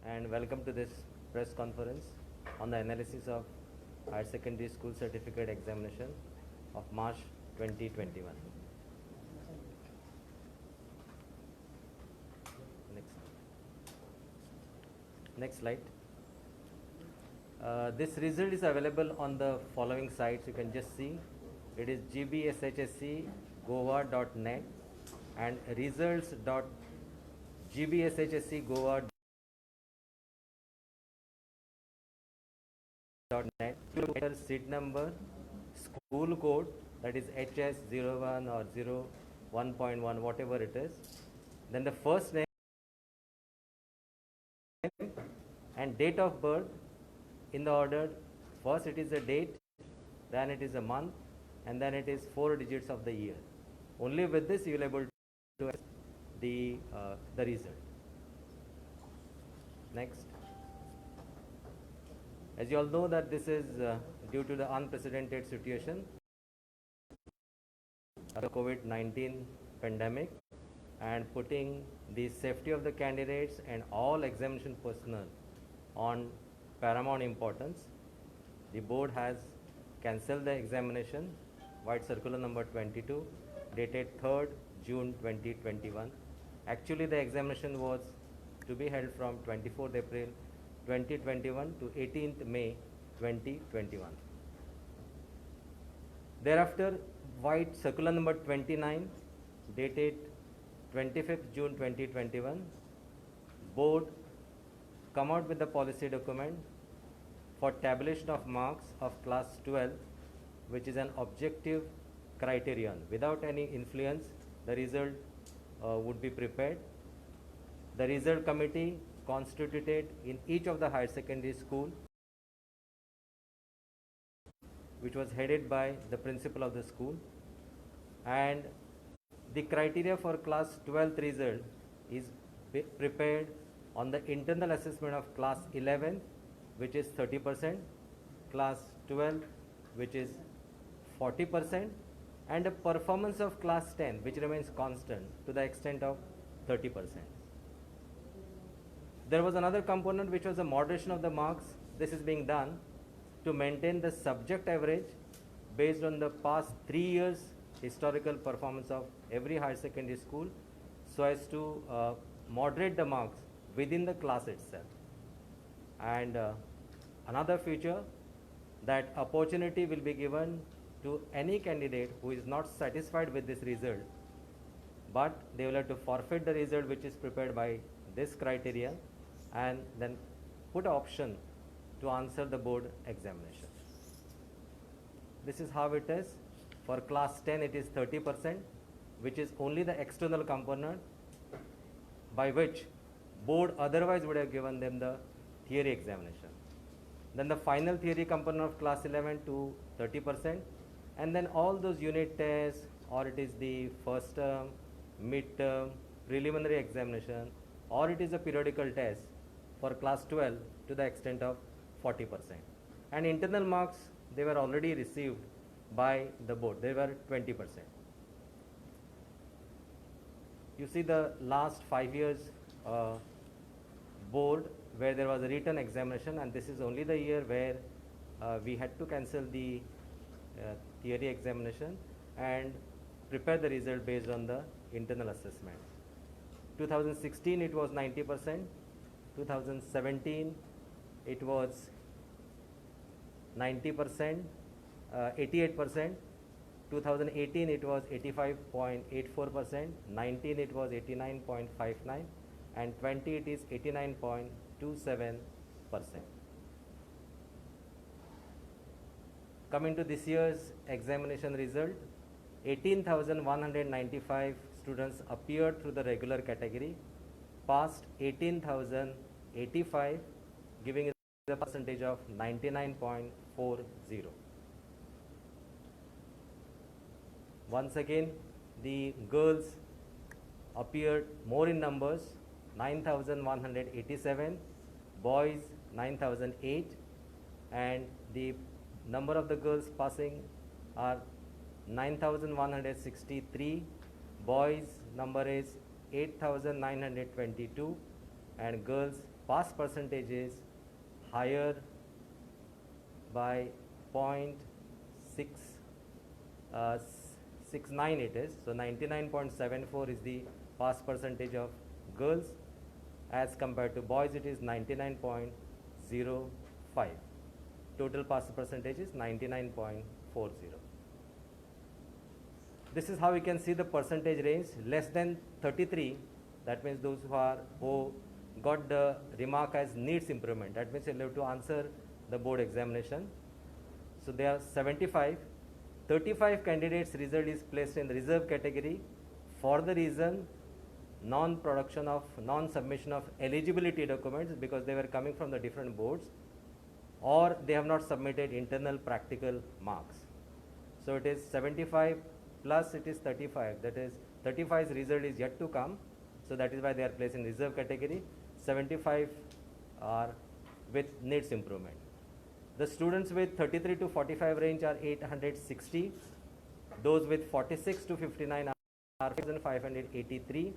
and welcome to this press conference on the analysis of Higher Secondary School Certificate Examination of March 2021. Next slide. This result is available on the following sites. You can just see it is gbshscgoa.net and results.gbshscgoa.net. Seat number, school code, that is HS01 or 01.1, whatever it is. Then the first name and date of birth in the order. First it is a date, then it is a month, and then it is 4 digits of the year. Only with this you will be able to the result. Next. As you all know that this is due to the unprecedented situation of the COVID-19 pandemic and putting the safety of the candidates and all examination personnel on paramount importance. The board has cancelled the examination, White Circular number 22, dated 3rd June 2021. Actually, the examination was to be held from 24th April 2021 to 18th May 2021. Thereafter, White Circular number 29, dated 25th June 2021, board come out with the policy document for tabulation of marks of class 12, which is an objective criterion. Without any influence, the result would be prepared. The result committee constituted in each of the higher secondary school, which was headed by the principal of the school, and the criteria for class 12th result is prepared on the internal assessment of class 11, which is 30%, class 12, which is 40%, and the performance of class 10, which remains constant to the extent of 30%. There was another component which was the moderation of the marks. This is being done to maintain the subject average based on the past 3 years historical performance of every higher secondary school, so as to moderate the marks within the class itself. And another feature, that opportunity will be given to any candidate who is not satisfied with this result, but they will have to forfeit the result which is prepared by this criteria and then put an option to answer the board examination. This is how it is. For class 10 it is 30%, which is only the external component by which board otherwise would have given them the theory examination. Then the final theory component of class 11 to 30%, and then all those unit tests, or it is the first term, mid-term, preliminary examination, or it is a periodical test for class 12 to the extent of 40%. And internal marks, they were already received by the board, they were 20%. You see the last 5 years board where there was a written examination, and this is only the year where we had to cancel the theory examination and prepare the result based on the internal assessment. 2016 it was 90%, 2017 it was 90%, 88%, 2018 it was 85.84%, 19 it was 89.59%, and 20 it is 89.27%. Coming to this year's examination result, 18,195 students appeared through the regular category, passed 18,085, giving a percentage of 99.40. Once again, the girls appeared more in numbers, 9,187, boys 9,008, and the number of the girls passing are 9,163, boys number is 8,922, and girls pass percentage is higher by 0.669 it is. So 99.74 is the pass percentage of girls, as compared to boys it is 99.05. Total pass percentage is 99.40. This is how we can see the percentage range. Less than 33, that means those who got the remark as needs improvement, that means you have to answer the board examination. So there are 75. 35 candidates result is placed in the reserve category for the reason non-submission of eligibility documents, because they were coming from the different boards, or they have not submitted internal practical marks. So it is 75 plus it is 35, that is 35's result is yet to come, so that is why they are placed in reserve category. 75 are with needs improvement. The students with 33 to 45 range are 860. Those with 46 to 59 are 5,583.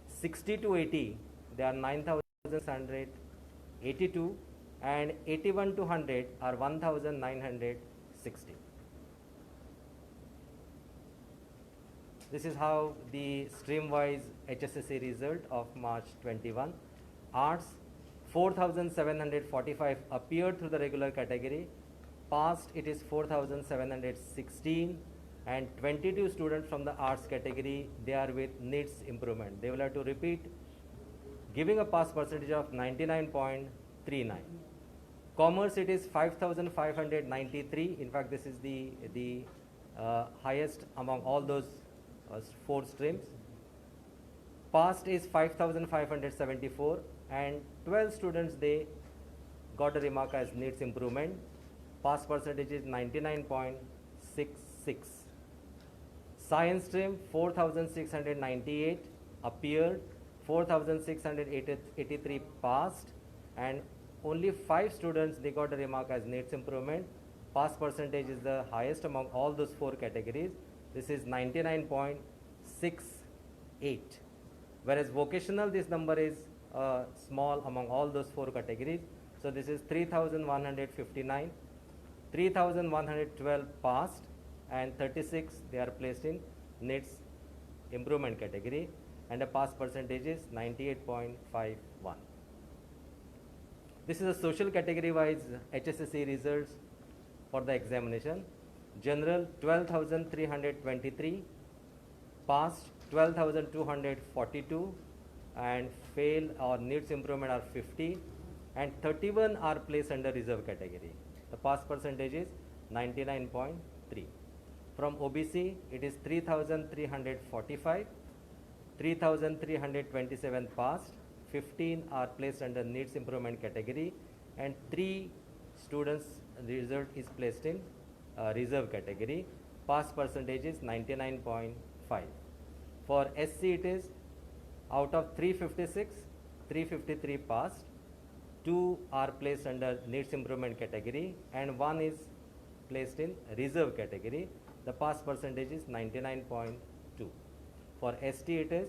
60 to 80, they are 9,682, and 81 to 100 are 1,960. This is how the stream-wise HSSC result of March 21. Arts, 4,745 appeared through the regular category. Passed, it is 4,716, and 22 students from the arts category, they are with needs improvement. They will have to repeat, giving a pass percentage of 99.39. Commerce, it is 5,593. In fact, this is the highest among all those 4 streams. Passed is 5,574, and 12 students, they got a remark as needs improvement. Pass percentage is 99.66. Science stream, 4,698 appeared, 4,683 passed, and only 5 students, they got a remark as needs improvement. Pass percentage is the highest among all those 4 categories. This is 99.68. Whereas vocational, this number is small among all those 4 categories. So this is 3,159. 3,112 passed, and 36, they are placed in needs improvement category, and the pass percentage is 98.51. This is a social category wise HSSC results for the examination. General, 12,323, passed 12,242, and fail or needs improvement are 50, and 31 are placed under reserve category. The pass percentage is 99.3. From OBC, it is 3,345, 3,327 passed, 15 are placed under needs improvement category, and 3 students result is placed in reserve category. Pass percentage is 99.5. For SC, it is out of 356, 353 passed, 2 are placed under needs improvement category, and 1 is placed in reserve category. The pass percentage is 99.2. For ST, it is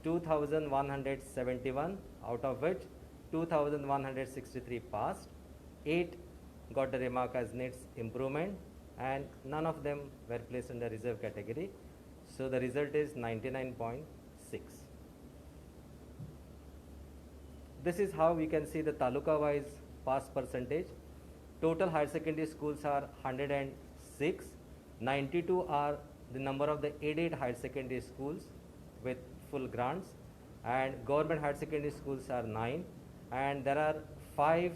2,171, out of which 2,163 passed, 8 got the remark as needs improvement, and none of them were placed in the reserve category. So the result is 99.6. This is how we can see the taluka wise pass percentage. Total higher secondary schools are 106. 92 are the number of the aided higher secondary schools with full grants, and government higher secondary schools are 9, and there are 5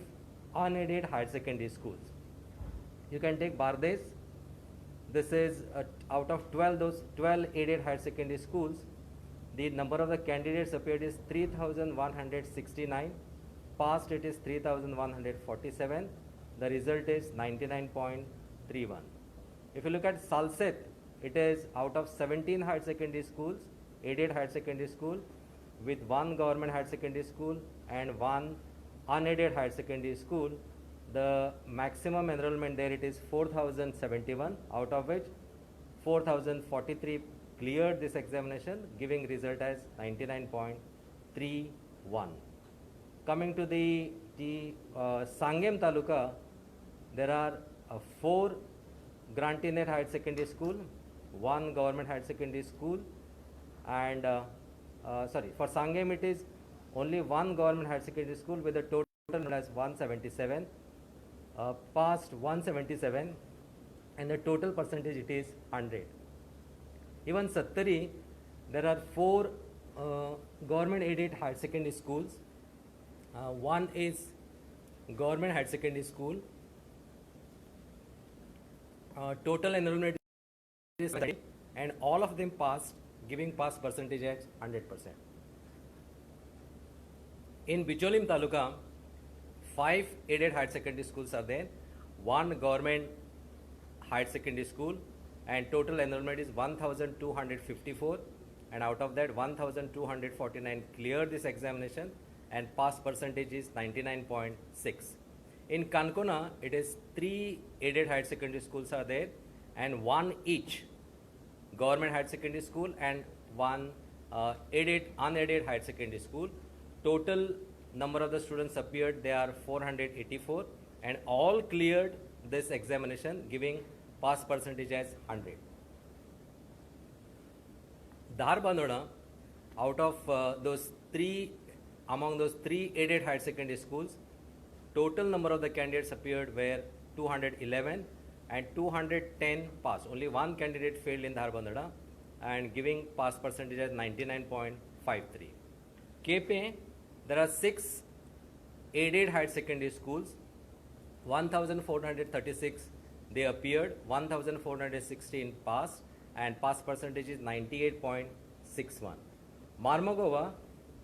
unaided higher secondary schools. You can take Bardes. This is out of 12, those 12 aided higher secondary schools, the number of the candidates appeared is 3,169. Passed, it is 3,147. The result is 99.31. If you look at Salset, it is out of 17 higher secondary schools, aided higher secondary school, with 1 government higher secondary school and 1 unaided higher secondary school. The maximum enrollment there, it is 4,071, out of which 4,043 cleared this examination, giving result as 99.31. Coming to the Sangem Taluka, there are 4 Grantinet Higher Secondary School, 1 government higher secondary school, and for Sangem it is only 1 government higher secondary school with a total as 177, passed 177, and the total percentage it is 100. Even Sattari, there are 4 government aided higher secondary schools. One is government higher secondary school. Total enrollment is 30, and all of them passed, giving pass percentage at 100%. In Bicholim Taluka, 5 aided higher secondary schools are there, 1 government higher secondary school, and total enrollment is 1,254, and out of that 1,249 cleared this examination, and pass percentage is 99.6. In Kankona, it is 3 aided higher secondary schools are there, and 1 each government higher secondary school and 1 unaided higher secondary school. Total number of the students appeared, they are 484, and all cleared this examination, giving pass percentage as 100. Dharbandona, out of among those 3 aided higher secondary schools, total number of the candidates appeared were 211, and 210 passed. Only 1 candidate failed in Dharbandana, and giving pass percentage as 99.53. Kepe, there are 6 aided higher secondary schools, 1,436 they appeared, 1,416 passed, and pass percentage is 98.61. Marmagova,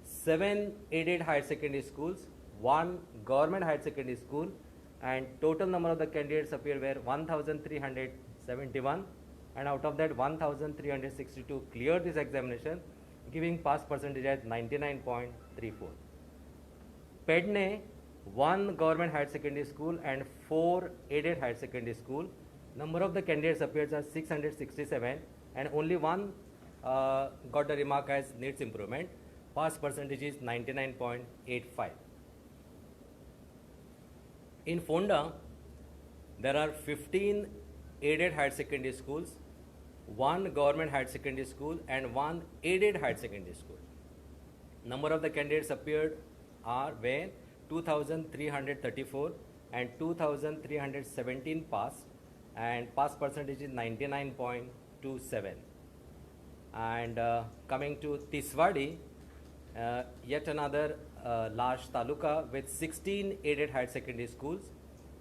7 aided higher secondary schools, 1 government higher secondary school, and total number of the candidates appeared were 1,371, and out of that 1,362 cleared this examination, giving pass percentage as 99.34. Pedne, 1 government higher secondary school and 4 aided higher secondary school. Number of the candidates appears as 667, and only 1 got the remark as needs improvement. Pass percentage is 99.85. In Fonda, there are 15 aided higher secondary schools, 1 government higher secondary school, and 1 aided higher secondary school. Number of the candidates appeared were 2,334, and 2,317 passed, and pass percentage is 99.27. And coming to Tiswadi, yet another large taluka with 16 aided higher secondary schools,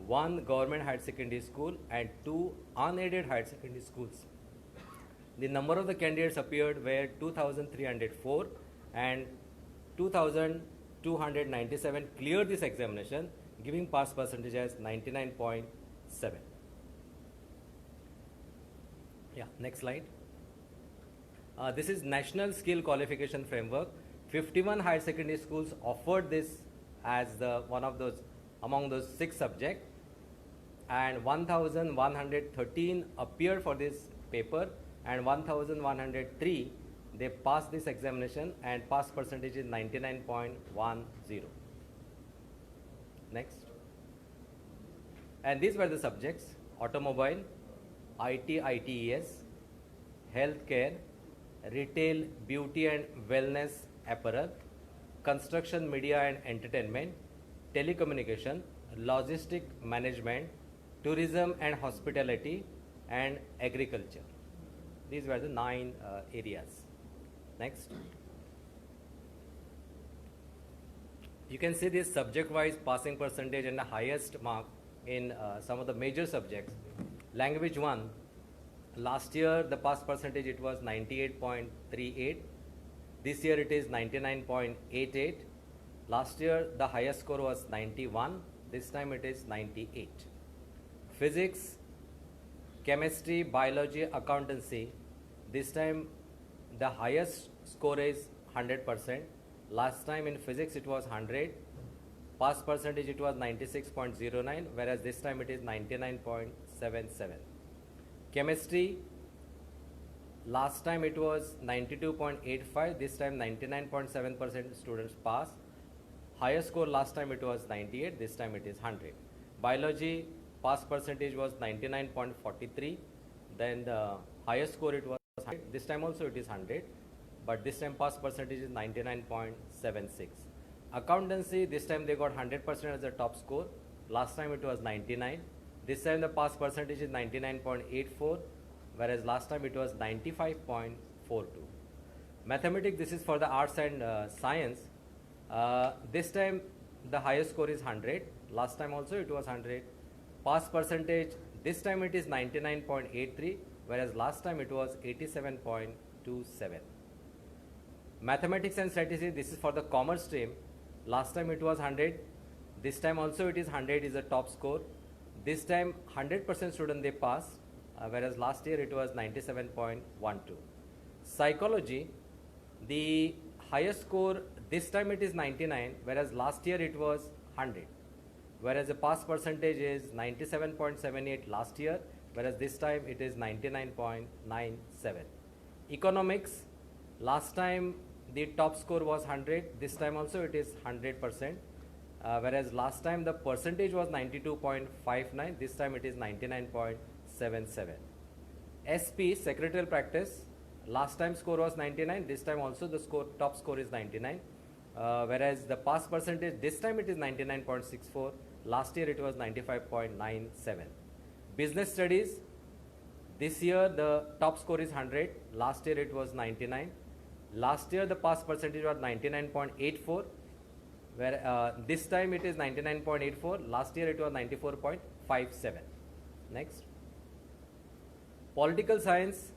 1 government higher secondary school, and 2 unaided higher secondary schools. The number of the candidates appeared were 2,304, and 2,297 cleared this examination, giving pass percentage as 99.7. Yeah, next slide. This is National Skill Qualification Framework. 51 higher secondary schools offered this as one of those among those 6 subjects, and 1,113 appeared for this paper, and 1,103 they passed this examination, and pass percentage is 99.10. Next. And these were the subjects: automobile, IT, ITES, healthcare, retail, beauty and wellness apparel, construction, media and entertainment, telecommunication, logistic management, tourism and hospitality, and agriculture. These were the 9 areas. Next. You can see this subject-wise passing percentage and the highest mark in some of the major subjects. Language 1, last year the pass percentage it was 98.38. This year it is 99.88. Last year the highest score was 91. This time it is 98. Physics, chemistry, biology, accountancy. This time the highest score is 100%. Last time in physics it was 100. Pass percentage it was 96.09, whereas this time it is 99.77. Chemistry, last time it was 92.85, this time 99.7% students pass. highest score last time it was 98, this time it is 100. Biology pass percentage was 99.43, then the highest score it was 100, this time also it is 100, but this time pass percentage is 99.76. Accountancy, this time they got 100% as the top score, last time it was 99, this time the pass percentage is 99.84, whereas last time it was 95.42. Mathematics, this is for the arts and science. This time the highest score is 100, last time also it was 100. Pass percentage, this time it is 99.83, whereas last time it was 87.27. Mathematics and statistics, this is for the commerce stream. Last time it was 100, this time also it is 100 is the top score. This time 100% student they pass, whereas last year it was 97.12. Psychology, the highest score this time it is 99, whereas last year it was 100, whereas the pass percentage is 97.78 last year, whereas this time it is 99.97. Economics, last time the top score was 100, this time also it is 100%, whereas last time the percentage was 92.59, this time it is 99.77. SP, secretarial practice, last time score was 99, this time also the top score is 99, whereas the pass percentage this time it is 99.64, last year it was 95.97. Business studies, this year the top score is 100, last year it was 99, last year the pass percentage was 99.84, where this time it is 99.84, last year it was 94.57. Next. Political science,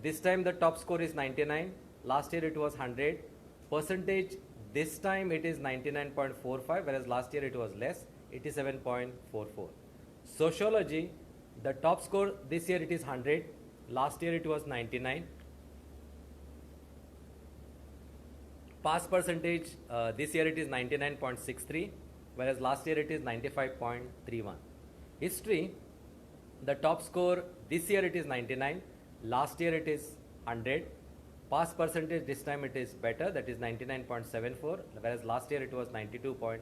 this time the top score is 99, last year it was 100, percentage this time it is 99.45, whereas last year it was less, 87.44. Sociology, the top score this year it is 100, last year it was 99. Pass percentage this year it is 99.63, whereas last year it is 95.31. History, the top score this year it is 99, last year it is 100. Pass percentage this time it is better, that is 99.74, whereas last year it was 92.02.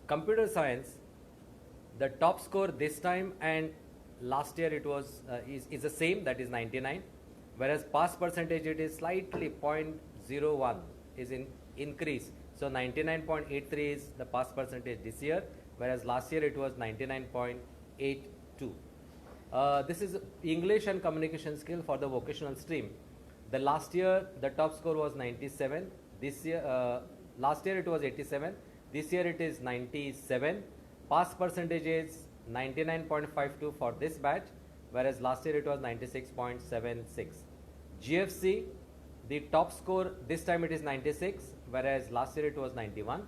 Computer science, the top score this time and last year it was is the same, that is 99, whereas pass percentage it is slightly 0.01 is in increase, so 99.83 is the pass percentage this year, whereas last year it was 99.82. This is English and communication skill for the vocational stream. The last year the top score was 97, this year last year it was 87, this year it is 97. Pass percentage is 99.52 for this batch, whereas last year it was 96.76. GFC, the top score this time it is 96, whereas last year it was 91.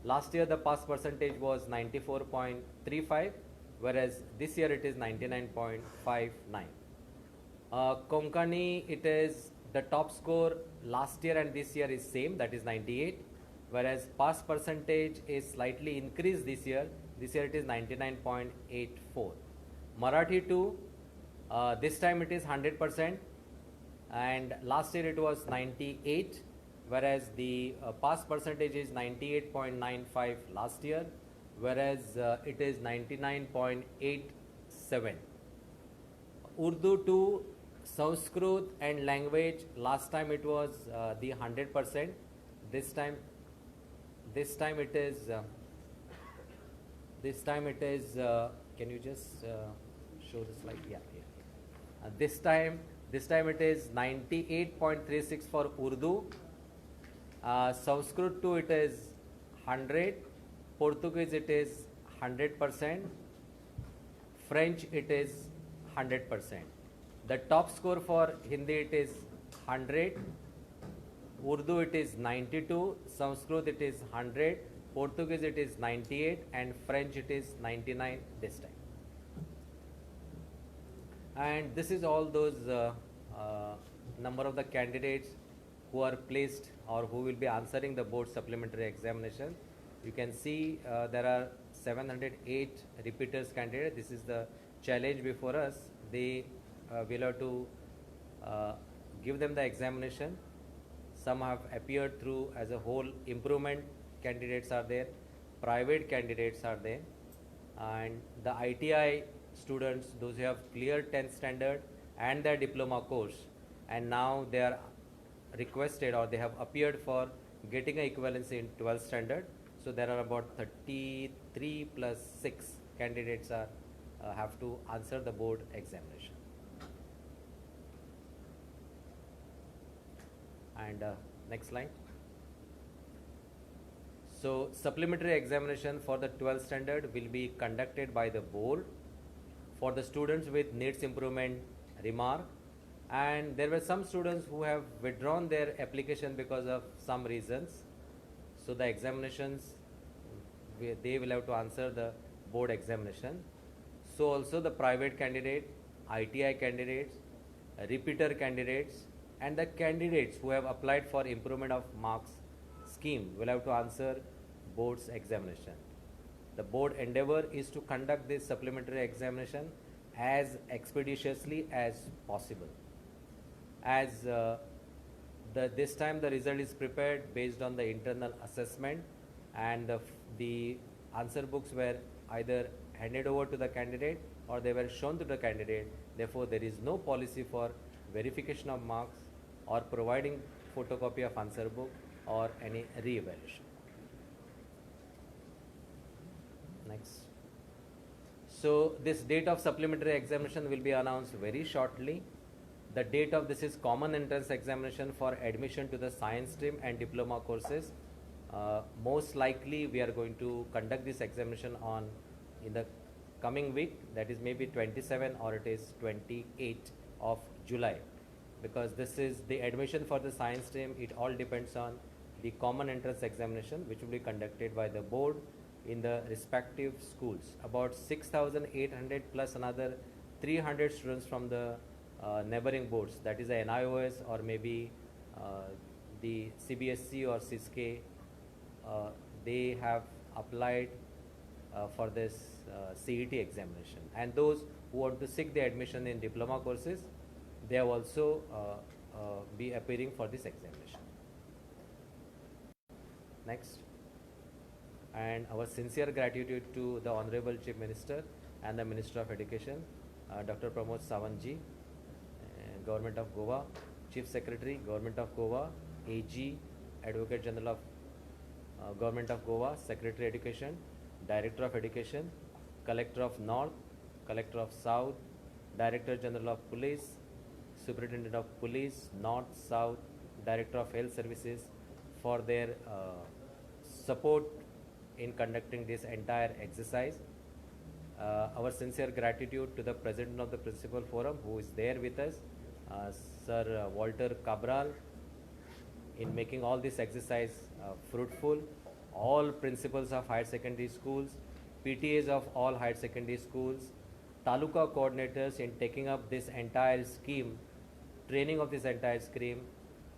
Last year the pass percentage was 94.35, whereas this year it is 99.59. Konkani, it is the top score last year and this year is same, that is 98, whereas pass percentage is slightly increased this year it is 99.84. Marathi 2, this time it is 100% and last year it was 98, whereas the pass percentage is 98.95 last year, whereas it is 99.87. Urdu 2, Sanskrit and language, last time it was the 100%, this time it is can you just show the slide? Yeah. This time it is 98.36 for Urdu. Sanskrit 2 it is 100, Portuguese it is 100%, French it is 100%. The top score for Hindi it is 100, Urdu it is 92, Sanskrit it is 100, Portuguese it is 98 and French it is 99 this time. And this is all those number of the candidates who are placed or who will be answering the board supplementary examination. You can see there are 708 repeaters candidates. This is the challenge before us. They will have to give them the examination. Some have appeared through as a whole improvement candidates are there, private candidates are there, and the ITI students, those who have cleared 10th standard and their diploma course, and now they are requested or they have appeared for getting an equivalency in 12th standard. So there are about 33 plus 6 candidates are have to answer the board examination. And next slide. So supplementary examination for the 12th standard will be conducted by the board for the students with needs improvement remark, and there were some students who have withdrawn their application because of some reasons. So the examinations, they will have to answer the board examination. So also the private candidate, ITI candidates, repeater candidates, and the candidates who have applied for improvement of marks scheme will have to answer board's examination. The board endeavor is to conduct this supplementary examination as expeditiously as possible. As this time the result is prepared based on the internal assessment, and the answer books were either handed over to the candidate or they were shown to the candidate. Therefore, there is no policy for verification of marks or providing photocopy of answer book or any re-evaluation. Next. So this date of supplementary examination will be announced very shortly. The date of this is common entrance examination for admission to the science stream and diploma courses. Most likely we are going to conduct this examination on in the coming week, that is maybe 27 or it is 28 of July, because this is the admission for the science stream. It all depends on the common entrance examination which will be conducted by the board in the respective schools. About 6,800 plus another 300 students from the neighboring boards, that is the NIOS or maybe the CBSC or CISK, they have applied for this CET examination, and those who want to seek the admission in diploma courses, they have also be appearing for this examination. Next. And our sincere gratitude to the Honorable Chief Minister and the Minister of Education, Dr. Pramod Sawant, Government of Goa, Chief Secretary, Government of Goa, AG, Advocate General of Government of Goa, Secretary Education, Director of Education, Collector of North, Collector of South, Director General of Police, Superintendent of Police, North, South, Director of Health Services for their support in conducting this entire exercise. Our sincere gratitude to the President of the Principal Forum who is there with us, Sir Walter Cabral, in making all this exercise fruitful. All principals of higher secondary schools, PTAs of all higher secondary schools, Taluka coordinators in taking up this entire scheme, training of this entire scheme,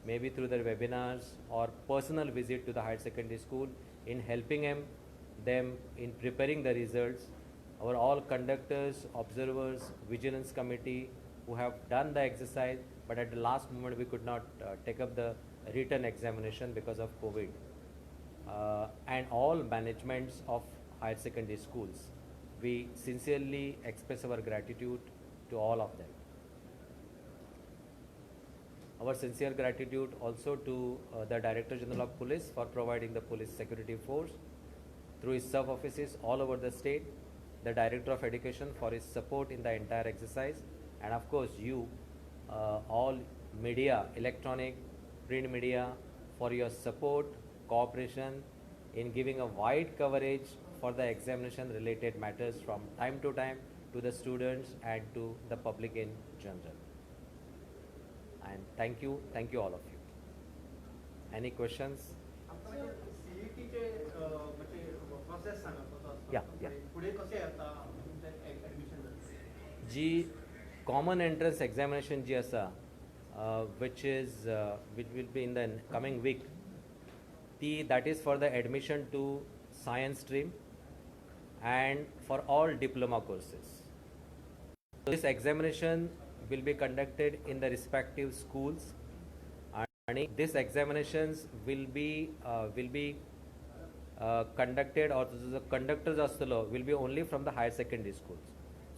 maybe through their webinars or personal visit to the higher secondary school, in helping them in preparing the results. Our all conductors, observers, vigilance committee who have done the exercise, but at the last moment we could not take up the written examination because of COVID. And all managements of higher secondary schools. We sincerely express our gratitude to all of them. Our sincere gratitude also to the Director General of Police for providing the police security force through his sub-offices all over the state, the Director of Education for his support in the entire exercise, and of course you, all media, electronic, print media, for your support, cooperation in giving a wide coverage for the examination related matters from time to time to the students and to the public in general. And thank you all of you. Any questions? Yeah. Ji common entrance examination जी असा, which will be in the coming week. That is for the admission to science stream and for all diploma courses. So this examination will be conducted in the respective schools, and these examinations will be conducted or the conductors astalo will be only from the higher secondary schools.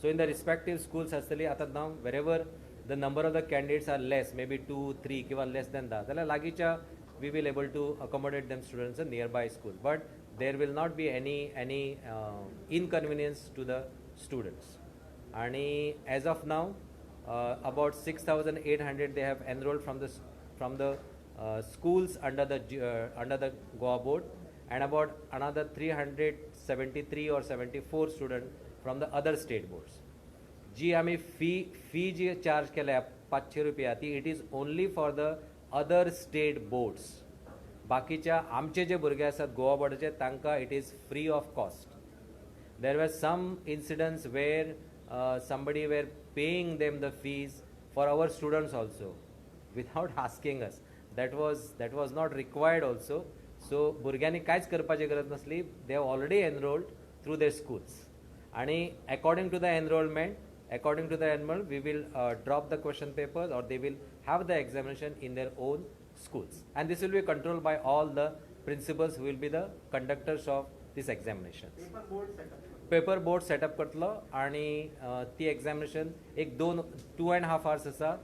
So in the respective schools astali ata now wherever the number of the candidates are less, maybe 2, 3 kiva less than that, then lagicha we will able to accommodate them students in nearby school. But there will not be any inconvenience to the students. And as of now, about 6,800 they have enrolled from the schools under the Goa board, and about another 373 or 74 students from the other state boards. जी आम्ही फी जी charge केल्या 500 रुपया ती it is only for the other state boards. बाकीच्या आमचे जे भुरगे आसात गोवा बोर्डाचे तांकां it is free of cost. There were some incidents where somebody were paying them the fees for our students also without asking us. That was not required also. So भुरग्यांनी कांयच करपाची गरज नसली. They have already enrolled through their schools. आणि according to the enrollment, we will drop the question papers or they will have the examination in their own schools. And this will be controlled by all the principals who will be the conductors of this examinations. Paper board setup करतलो आणि ती examination एक 2.5 hours आसा.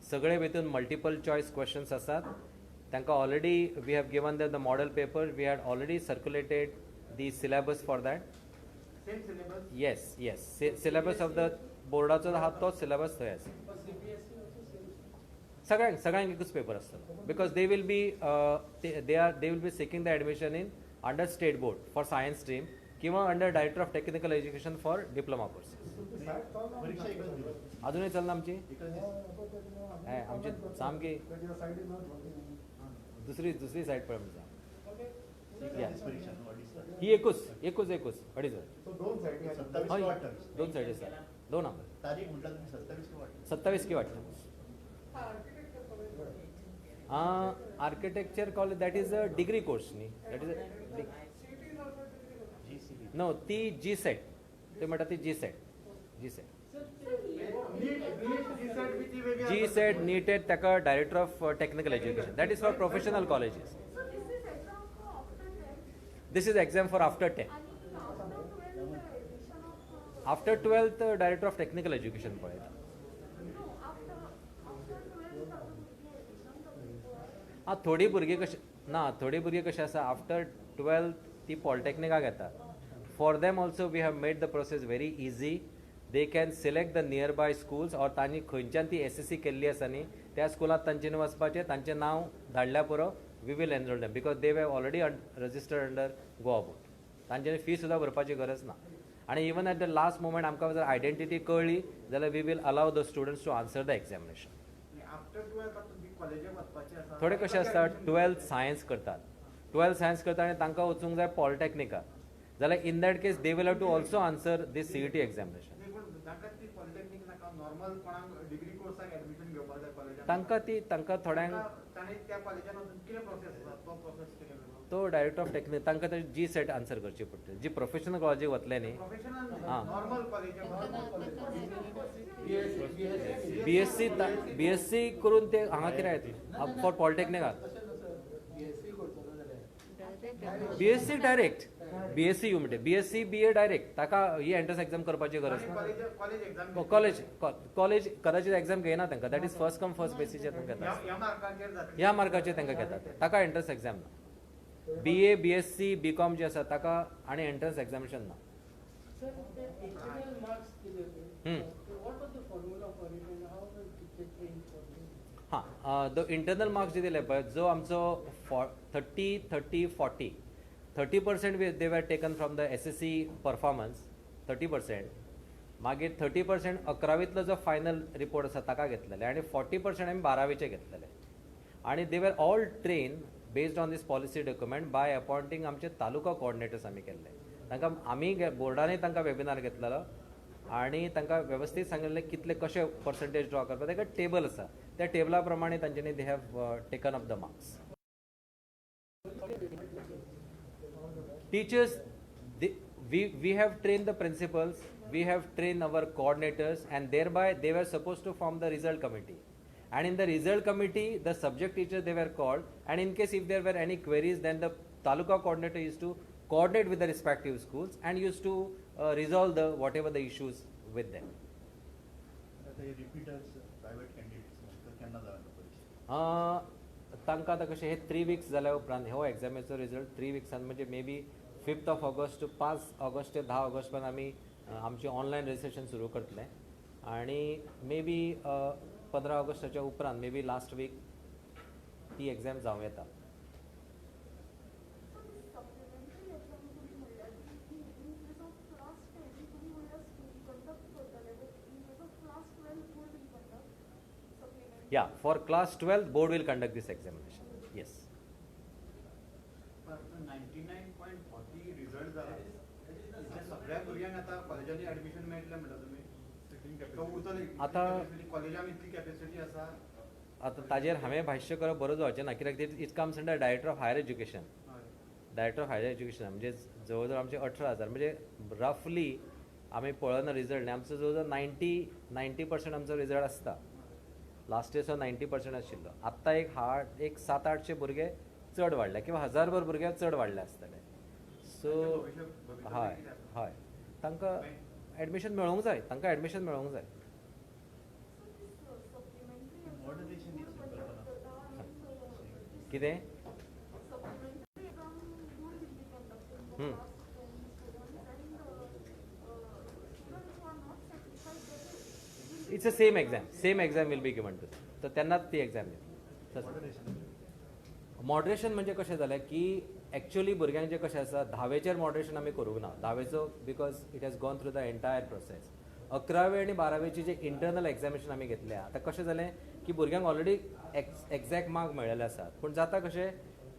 सगळे भितून multiple choice questions आसात. तांकां already we have given the model paper. We had already circulated the syllabus for that. Same syllabus. Yes syllabus of the बोर्डाचो आहा तोच सिलेबस थंय आसा. सगळ्यांक एकूच पेपर आसतलो because they will be seeking the admission in under state board for science stream किंवा under director of technical education for diploma courses. अजूनही चलना आमची सामकी दुसरी साईड पळय म्हणजे ही एकूच अडीच. दोन साईड आसा. दोन आंबे 27 की वाटतं. Architecture college that is a degree course न्ही. दॅट इज अ नो ती जी सेट ते म्हणटा ती जी सेट नीटेड ताका director of technical education. That is for professional colleges. This is exam for after 10. After 12th director of technical education पळयता. थोडी भुरगीं कशी आसा आफ्टर 12th ती पॉलिटेक्निकाक येता. For them also we have made the process very easy. They can select the nearby schools or तांणी खंयच्यान ती SSC केल्ली आसा न्ही त्या स्कुलांत तांच्यानी वचपाचें. तांचें नांव धाडल्या पुरो we will enrol them because they have already registered under Goa board. तांच्यांनी फी सुद्दां भरपाची गरज ना. आनी even at the last moment आमकां जर आयडेंटिटी कळ्ळी जाल्यार we will allow the students to answer the examination. थोडे कशें आसता 12th सायन्स करतात आनी तांकां वचूंक जाय पॉलिटेक्निका जाल्यार in that case they will have to also answer these CET examination. तांकां थोड्यांक तो डायरेक्टर ऑफ टेक्निक तांकां जी सेट आन्सर करची पडटली. जी प्रोफेशनल कॉलेजीक वतले न्ही BSc करून ते हांगा कितें येतले फॉर पॉलिटेक्निकाक. BSc डायरेक्ट BSc यू म्हणटे BSc BA डायरेक्ट ताका ही एंट्रन्स एक्झाम करपाची गरज ना. कॉलेज कदाचित एक्झाम घेयना तांकां. That is first come first बेसीचेर तांकां घेता. ह्या मार्काचेर तांकां घेतात. ताका एंट्रन्स एक्झाम ना. BA BSc BCom जे आसा ताका आनी एंट्रन्स एक्झामिनेशन ना. द इंटरनल मार्क्स जे दिले पळय जो आमचो 30% they were taken from the SSC performance 30%. मागीर 30% 11वीतलो जो फायनल रिपोर्ट आसा ताका घेतलेले आनी 40% आमी 12वीचे घेतलेले. आनी they were all train based on this policy document by appointing आमचे तालुका कोऑर्डिनेटर्स आमी केल्ले. तांकां आमी बोर्डानूय तांकां वेबिनार घेतलेलो आनी तांकां वेवस्थीत सांगिल्लें कितले कशे पर्संटेज ड्रॉ करपाक. ताका टेबल आसा त्या टेबला प्रमाणे तांच्यांनी they have taken up the marks. Teachers, we have trained the principals, we have trained our coordinators, and thereby they were supposed to form the result committee. And in the result committee, the subject teachers they were called, and in case if there were any queries, then the taluka coordinator used to coordinate with the respective schools and used to resolve the whatever the issues with them. आता हे repeaters private candidates केन्ना जावं परीक्षा तांकां आतां कशें हे 3 weeks जाल्या उपरांत हो एग्जामीचो रिजल्ट 3 weekसान म्हणजे may be 5th of August to 5 August ते 10 August पर्यंत आमी आमची ऑनलायन रजिस्ट्रेशन सुरू करतले आणि मे बी 15 ऑगस्टाच्या उपरांत मे बी लास्ट वीक ती एग्जाम जावं येता. Yeah, for class 12, board will conduct this examination. Yes. 99.40 result जाला इतल्या सगळ्या भुरग्यांक आतां कॉलेजांनी ऍडमिशन मेळटलें म्हणटा तुमी तो उरतली आतां कॉलेजांत इतली कॅपेसिटी आसा आतां ताजेर हांवें भाश्य करप बरोच जावचें ना कित्याक it comes under director of higher education. Director of higher education म्हणजे जवळ जवळ आमचे 18,000 म्हणजे रफली आमी पळयना रिजल्ट आमचो जवळ जवळ 90% आमचो रिजल्ट आसता. लास्ट इयर्सो 90% आशिल्लो. आत्तां एक 700-800 भुरगे चड वाडले किंवा 1000भर भुरगे चड वाडले आसतले. सो हय हय तांकां एडमिशन मेळोंक जाय जाय. कितें it's a same exam will be given to तर तेन्नाच ती एग्जाम मॉडरेशन म्हणजे कशें जालें की एक्चुअली भुरग्यांक जें कशें आसा 10वेचेर मॉडरेशन आमी करूंक ना. 10वेचो because it has gone through the entire process. 11वी आनी 12वेची जे इंटरनल एग्जामिनेशन आमी घेतल्या आतां कशें जालें की भुरग्यांक ऑलरेडी एक्झॅक्ट मार्क मेळिल्ले आसात पूण जाता कशें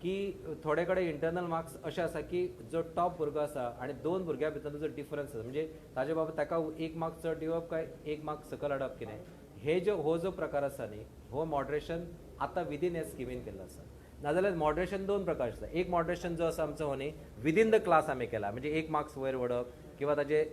की थोडे कडेन इंटरनल मार्क्स अशे आसा की जो टॉप भुरगो आसा आनी 2 भुरग्यां भितर जो डिफरन्स आसा म्हणजे ताजे बाबा ताका 1 मार्क चड दिवप काय 1 मार्क सकयल हाडप कितें हो जो प्रकार आसा न्ही हो मॉडरेशन आतां विदीन ह्या स्किमीन केल्लो आसा. नाजाल्यार मॉडरेशन 2 प्रकारचे आसा. एक मॉडरेशन जो आसा आमचो हो न्ही विदीन द क्लास आमी केला म्हणजे 1 मार्क्स वयर वडप किंवा ताजे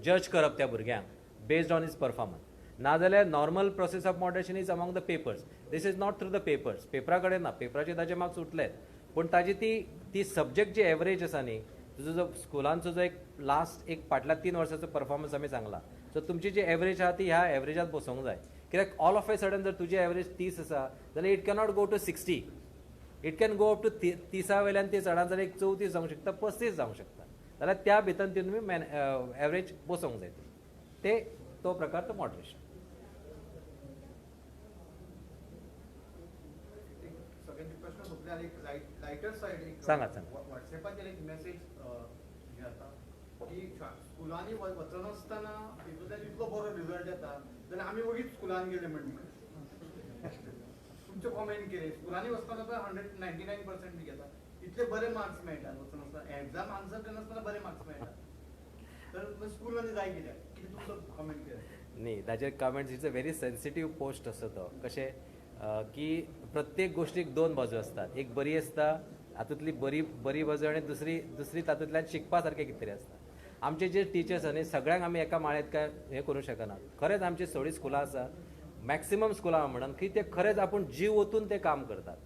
जज करप त्या भुरग्यांक बेस्ड ऑन हिज परफॉर्मन्स. नाजाल्यार normal process of moderation is among the papers. This is not through the papers. पेपरा कडेन ना. पेपराचेर ताजे मार्क्स उठलेत पूण ताजी ती सब्जेक्ट जी एवरेज आसा न्ही तुजो जो स्कुलांचो जो एक लास्ट फाटल्या 3 वर्साचो परफॉर्मन्स आमी सांगला सो तुमची जी एवरेज आहा ती ह्या एवरेजात बसोवंक जाय. कित्याक ऑल ऑफ ए सडन जर तुजी एवरेज 30 आसा जाल्यार it cannot go to 60. It can go up to 30 वयल्यान ती चडांत जाल्यार 34 जावंक शकता 35 जावंक शकता जाल्यार त्या भितर ती तुमी एवरेज बसोवंक जाय. तो प्रकार तो मॉडरेशन. लायटर सायड सांगात. व्हॉट्सएपाचेर एक मेसेज येता की स्कुलांनी वचनासतना हितूंतल्यान इतलो बरो रिजल्ट येता जाल्यार आमी वगीच स्कुलान गेले म्हणून तुमचें कॉमेंट कितें स्कुलांनी वचतना तो 99% बी घेता इतले बरे मार्क्स मेळटात वचनासतना एग्जाम आन्सर करनासतना बरे मार्क्स मेळटात तर स्कुलांनी जाय कितें तुमचो कॉमेंट कितें न्ही ताजेर comments it's a very sensitive post असतो तो कशें की प्रत्येक गोष्टीक 2 बाजू असतात. एक बरी आसता हातूंतली बरी बाजू आनी दुसरी तातूंतल्यान शिकपा सारकें कितें तरी आसता. आमचे जे टिचर्स आसा न्ही सगळ्यांक आमी एका माळ्यात काय हें करूं शकना. खरेंच आमची थोडीं स्कुलां आसा मॅक्सिमम स्कुलां म्हणून की ते खरेंच आपूण जीव ओतून ते काम करतात.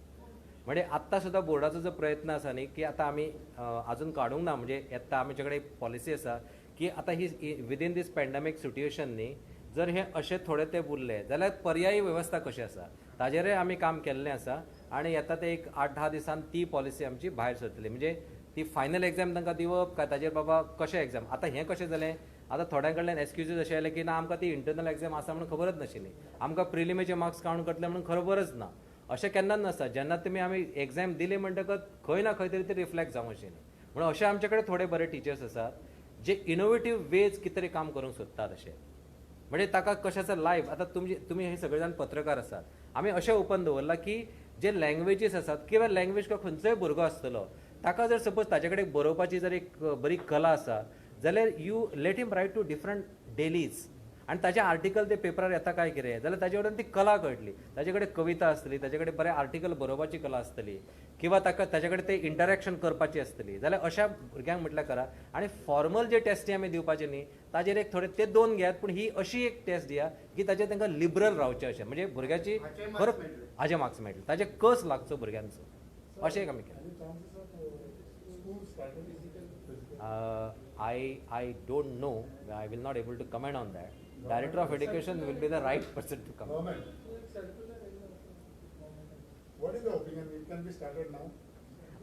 म्हणजे आत्तां सुद्दां बोर्डाचो जो प्रयत्न आसा न्ही की आतां आमी आजून काडूंक ना म्हणजे येता आमचे कडेन एक पॉलिसी आसा की आतां ही विदीन दीस पॅन्डेमीक सिट्युएशन न्ही जर हे अशे थोडे ते उरले जाल्यार पर्यायी वेवस्था कशी आसा ताजेरय आमी काम केल्लें आसा आनी येता ते एक 8-10 दिसान ती पॉलिसी आमची भायर सरतली. म्हणजे ती फायनल एग्जाम तांकां दिवप काय ताजेर बाबा कशें एग्जाम. आतां हें कशें जालें आतां थोड्यां कडल्यान एक्सक्युजीस अशे आयले की ना आमकां ती इंटरनल एग्जाम आसा म्हणून खबरच नाशिल्ली. आमकां प्रिलिमीचे मार्क्स कावंट करतले म्हणून खबरच ना. अशें केन्नाच नासता. जेन्ना तुमी आमी एग्जाम दिली म्हणटकच खंय ना खंय तरी ती रिफ्लेक्ट जावं अशें न्ही. म्हणून अशे आमचे कडेन थोडे बरे टिचर्स आसात जे इनोवेटीव वेज कितें तरी काम करूंक सोदतात अशें. म्हणजे ताका कशें आसा लायव्ह आतां तुमी हे सगळे जाण पत्रकार आसात आमी अशें ओपन दवरला की जे लँग्वेजीस आसात किंवा लँग्वेज खंयचोय भुरगो आसतलो ताका जर सपोज ताचे कडेन बरोवपाची जर एक बरी कला आसा जाल्यार you let him write to different dailies आनी ताचे आर्टिकल ते पेपरार येता काय कितें जाल्यार ताजे कडेन ती कला कळटली. ताजे कडेन कविता आसतली ताजे कडेन बरें आर्टिकल बरोवपाची कला आसतली किंवा ताका ताजे कडेन ते इंटरॅक्शन करपाची आसतली जाल्यार अशा भुरग्यांक म्हटल्यार करा. आनी फॉर्मल जे टेस्टी आमी दिवपाचे न्ही ताजेर एक थोडे ते 2 घेयात पूण ही अशी एक टेस्ट दिया की ताचेर तांकां लिबरल रावचें अशें म्हणजे भुरग्याची खरोच हाजे मार्क्स मेळटले ताजे कस लागचो भुरग्यांचो अशें एक आमी केलें. I don't know. I will not able to comment on that. Director of Education will be the right person to comment. Government. What is the opinion? It can be started now.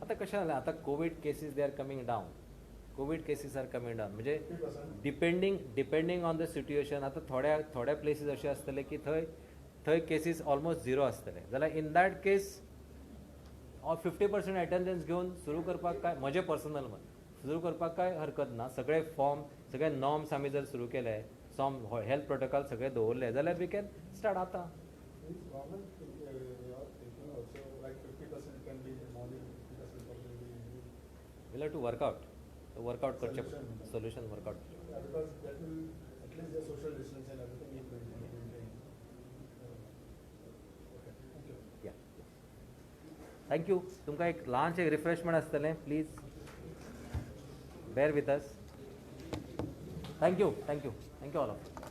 आता कशा झालं आता Covid cases they are coming down Covid cases are coming down म्हणजे 50%. Depending on the situation आता थोड्या places अशे आसतले की थंय केसीस ऑलमोस्ट झिरो आसतले जाल्यार इन दॅट केस 50% अटेंडन्स घेवन सुरू करपाक काय म्हजें पर्सनल मत सुरू करपाक काय हरकत ना सगळे फॉर्म सगळे नॉर्म्स आमी जर सुरू केले सॉम हेल्थ प्रोटोकॉल सगळे दवरले जाल्यार वी कॅन स्टार्ट आतां Is government thinking also like 50% can be morning, 50% can be evening? Will have to work out करचे solution work out Yeah, because that will at least the social distance and everything will be maintained. Okay, thank you. या thank you तुमकां एक ल्हानशें refreshment आसतलें please बेर with us thank you all of